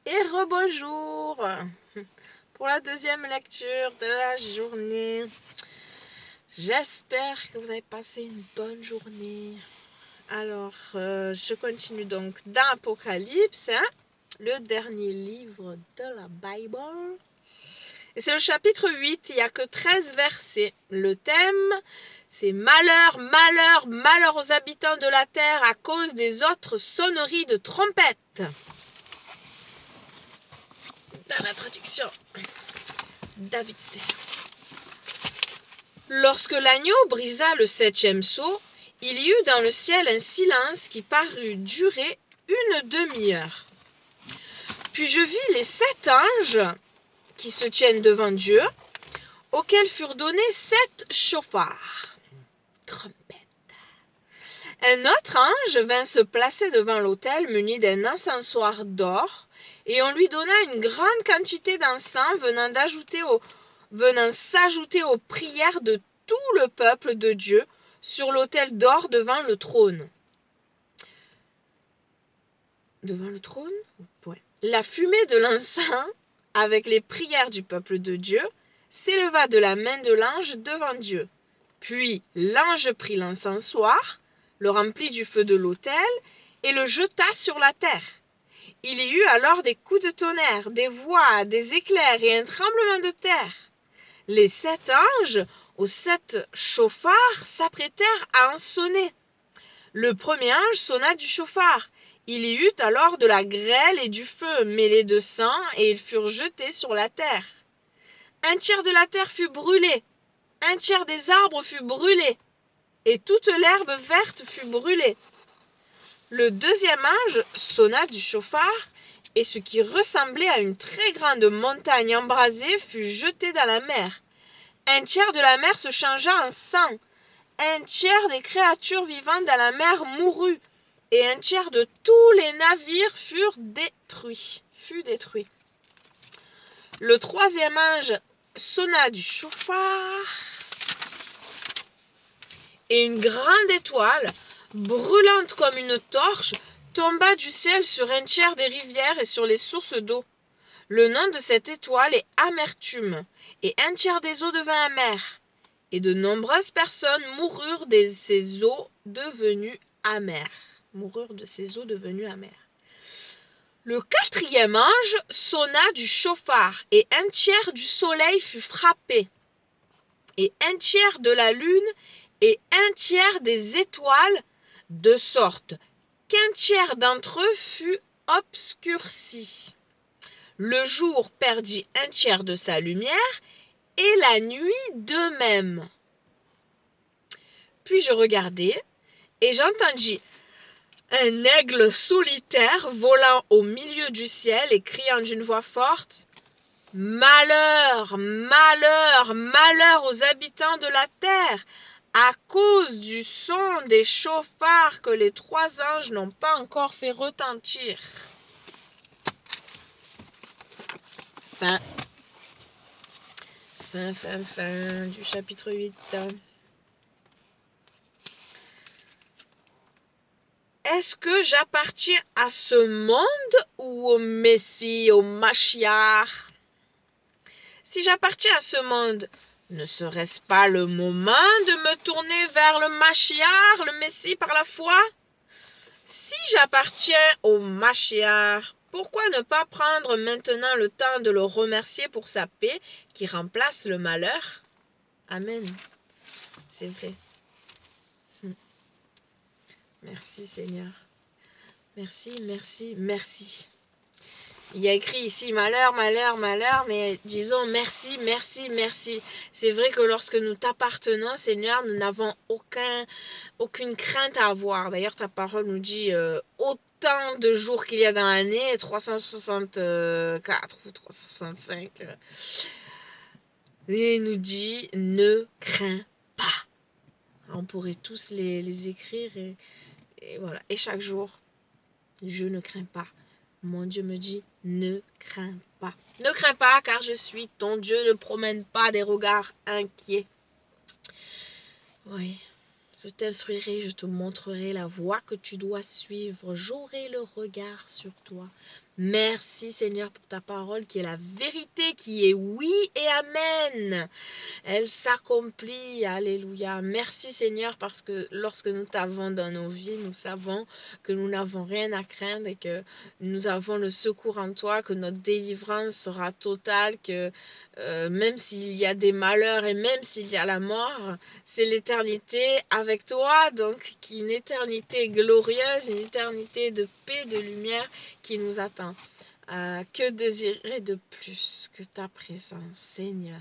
Et rebonjour pour la deuxième lecture de la journée. J'espère que vous avez passé une bonne journée. Alors, je continue donc dans Apocalypse, le dernier livre de la Bible. Et c'est le chapitre 8, il n'y a que 13 versets. Le thème, c'est malheur, malheur, malheur aux habitants de la terre à cause des autres sonneries de trompettes. Dans la traduction, David Ster. Lorsque l'agneau brisa le 7e sceau, il y eut dans le ciel un silence qui parut durer une demi-heure. Puis je vis les 7 anges qui se tiennent devant Dieu, auxquels furent donnés 7 chauffards. Trompettes. Un autre ange vint se placer devant l'autel muni d'un encensoir d'or, et on lui donna une grande quantité d'encens venant s'ajouter aux prières de tout le peuple de Dieu sur l'autel d'or devant le trône. Devant le trône ? Ouais. La fumée de l'encens, avec les prières du peuple de Dieu, s'éleva de la main de l'ange devant Dieu. Puis l'ange prit l'encensoir, le remplit du feu de l'autel et le jeta sur la terre. Il y eut alors des coups de tonnerre, des voix, des éclairs et un tremblement de terre. Les 7 anges, aux 7 chauffards, s'apprêtèrent à en sonner. Le premier ange sonna du chauffard. Il y eut alors de la grêle et du feu mêlés de sang, et ils furent jetés sur la terre. Un tiers de la terre fut brûlé, un tiers des arbres fut brûlé, et toute l'herbe verte fut brûlée. Le deuxième ange sonna du chauffard, et ce qui ressemblait à une très grande montagne embrasée fut jeté dans la mer. Un tiers de la mer se changea en sang. Un tiers des créatures vivantes dans la mer mourut, et un tiers de tous les navires fut détruit. Le troisième ange sonna du chauffard, et une grande étoile, brûlante comme une torche, tomba du ciel sur un tiers des rivières et sur les sources d'eau. Le nom de cette étoile est Amertume, et un tiers des eaux devint amères. Et de nombreuses personnes moururent de ces eaux devenues amères. Le quatrième ange sonna du chauffard, et un tiers du soleil fut frappé, et un tiers de la lune, et un tiers des étoiles, de sorte qu'un tiers d'entre eux fut obscurci. Le jour perdit un tiers de sa lumière, et la nuit de même. Puis je regardai, et j'entendis un aigle solitaire volant au milieu du ciel et criant d'une voix forte « Malheur, malheur, malheur aux habitants de la terre, à cause du son des chauffards que les 3 anges n'ont pas encore fait retentir. » Fin du chapitre 8. Est-ce que j'appartiens à ce monde ou au Messie, au Mashiach? Si j'appartiens à ce monde, ne serait-ce pas le moment de me tourner vers le Mashiach, le Messie par la foi? Si j'appartiens au Mashiach, pourquoi ne pas prendre maintenant le temps de le remercier pour sa paix qui remplace le malheur? Amen. C'est vrai. Merci Seigneur. Merci, merci, merci. Il y a écrit ici malheur, malheur, malheur, mais disons merci, merci, merci. C'est vrai que lorsque nous t'appartenons, Seigneur, nous n'avons aucune crainte à avoir. D'ailleurs, ta parole nous dit autant de jours qu'il y a dans l'année, 364 ou 365. Et il nous dit ne crains pas. On pourrait tous les écrire et voilà. Et chaque jour, je ne crains pas. Mon Dieu me dit, ne crains pas. Ne crains pas, car je suis ton Dieu. Ne promène pas des regards inquiets. Oui. Je t'instruirai, je te montrerai la voie que tu dois suivre. J'aurai le regard sur toi. Merci Seigneur pour ta parole qui est la vérité, qui est oui et amen. Elle s'accomplit. Alléluia. Merci Seigneur parce que lorsque nous t'avons dans nos vies, nous savons que nous n'avons rien à craindre et que nous avons le secours en toi, que notre délivrance sera totale, que même s'il y a des malheurs et même s'il y a la mort, c'est l'éternité avec toi, donc une éternité glorieuse, une éternité de paix, de lumière qui nous attend. Que désirer de plus que ta présence, Seigneur?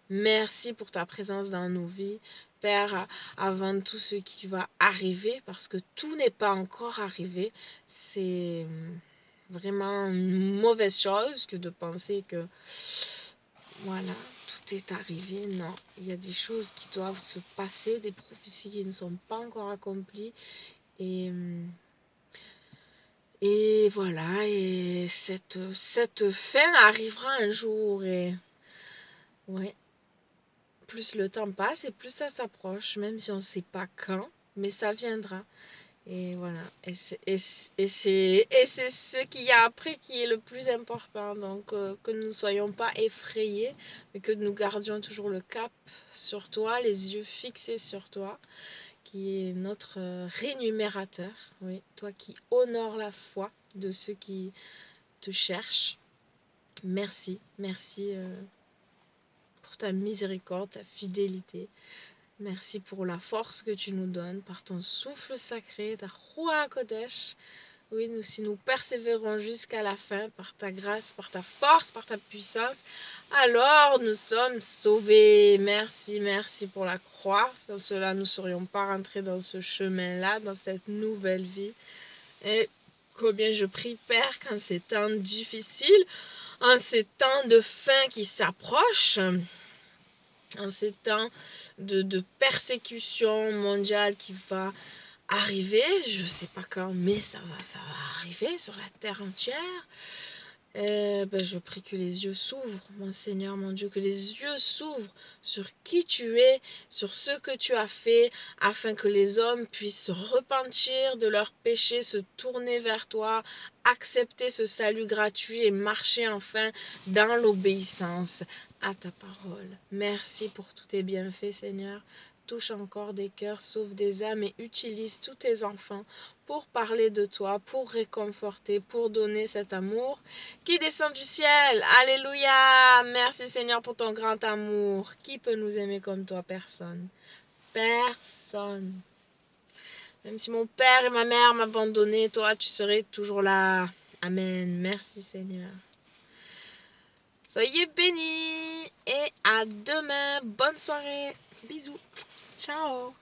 Merci pour ta présence dans nos vies, Père, avant tout ce qui va arriver, parce que tout n'est pas encore arrivé. C'est vraiment une mauvaise chose que de penser que, voilà, tout est arrivé. Non, il y a des choses qui doivent se passer, des prophéties qui ne sont pas encore accomplies. Et voilà, et cette fin arrivera un jour. Et ouais, plus le temps passe et plus ça s'approche, même si on ne sait pas quand, mais ça viendra. Et voilà, et c'est ce qu'il y a après qui est le plus important. Donc que nous ne soyons pas effrayés, mais que nous gardions toujours le cap sur toi, les yeux fixés sur toi, qui est notre rémunérateur. Oui, toi qui honores la foi de ceux qui te cherchent. Merci, merci pour ta miséricorde, ta fidélité. Merci pour la force que tu nous donnes par ton souffle sacré, ta Ruach Kodesh. Oui, si nous persévérons jusqu'à la fin, par ta grâce, par ta force, par ta puissance, alors nous sommes sauvés. Merci, merci pour la croix. Sans cela, nous ne serions pas rentrés dans ce chemin-là, dans cette nouvelle vie. Et combien je prie, Père, qu'en ces temps difficiles, en ces temps de fin qui s'approchent, en ces temps de persécution mondiale qui va arriver, je ne sais pas quand, mais ça va arriver sur la terre entière. Je prie que les yeux s'ouvrent, mon Seigneur, mon Dieu, que les yeux s'ouvrent sur qui tu es, sur ce que tu as fait, afin que les hommes puissent se repentir de leurs péchés, se tourner vers toi, accepter ce salut gratuit et marcher enfin dans l'obéissance à ta parole. Merci pour tous tes bienfaits, Seigneur. Touche encore des cœurs, sauve des âmes et utilise tous tes enfants pour parler de toi, pour réconforter, pour donner cet amour qui descend du ciel. Alléluia. Merci Seigneur pour ton grand amour. Qui peut nous aimer comme toi? Personne. Personne. Même si mon père et ma mère m'abandonnaient, toi tu serais toujours là. Amen. Merci Seigneur. Soyez bénis et à demain. Bonne soirée. Bisous. Ciao.